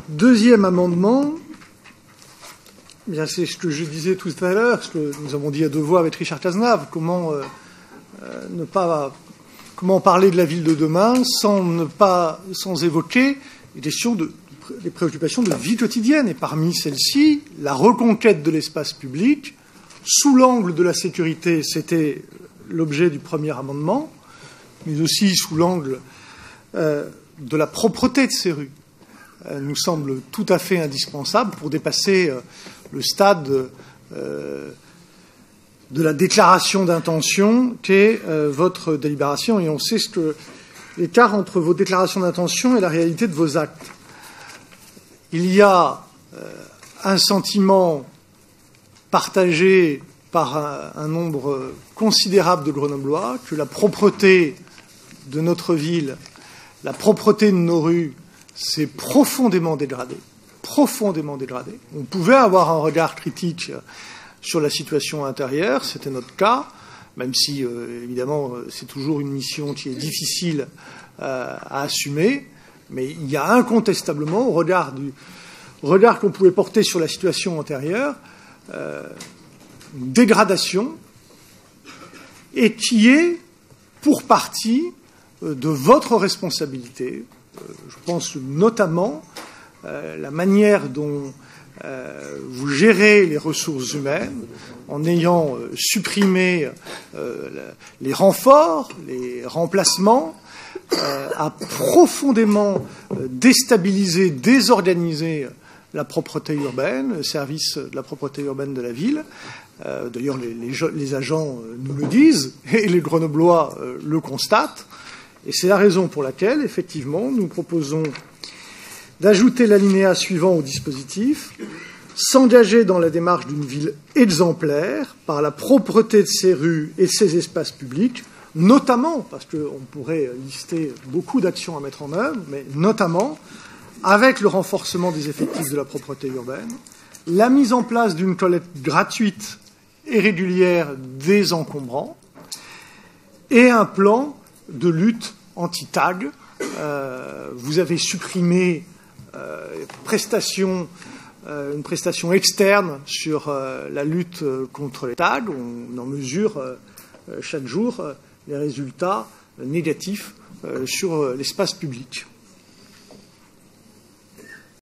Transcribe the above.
Deuxième amendement, bien c'est ce que je disais tout à l'heure, ce que nous avons dit à deux voix avec Richard Cazenave, comment parler de la ville de demain sans évoquer les préoccupations de vie quotidienne, et parmi celles-ci, la reconquête de l'espace public sous l'angle de la sécurité, c'était l'objet du premier amendement, mais aussi sous l'angle de la propreté de ces rues, nous semble tout à fait indispensable pour dépasser le stade de la déclaration d'intention qu'est votre délibération. Et on sait ce que l'écart entre vos déclarations d'intention et la réalité de vos actes. Il y a un sentiment partagé par un nombre considérable de Grenoblois que la propreté de notre ville, la propreté de nos rues, s'est profondément dégradée. Profondément dégradée. On pouvait avoir un regard critique sur la situation intérieure, c'était notre cas, même si, évidemment, c'est toujours une mission qui est difficile à assumer, mais il y a incontestablement, au regard qu'on pouvait porter sur la situation antérieure, une dégradation, et qui est, pour partie, de votre responsabilité. Je pense notamment la manière dont vous gérez les ressources humaines en ayant supprimé les renforts, les remplacements, a profondément déstabilisé, désorganisé la propreté urbaine, le service de la propreté urbaine de la ville. D'ailleurs, les agents nous le disent et les Grenoblois le constatent. Et c'est la raison pour laquelle, effectivement, nous proposons d'ajouter l'alinéa suivant au dispositif, s'engager dans la démarche d'une ville exemplaire par la propreté de ses rues et de ses espaces publics, notamment, parce qu'on pourrait lister beaucoup d'actions à mettre en œuvre, mais notamment avec le renforcement des effectifs de la propreté urbaine, la mise en place d'une collecte gratuite et régulière des encombrants, et un plan de lutte anti-tag. Vous avez supprimé une prestation externe sur la lutte contre les tags. On en mesure chaque jour les résultats négatifs sur l'espace public.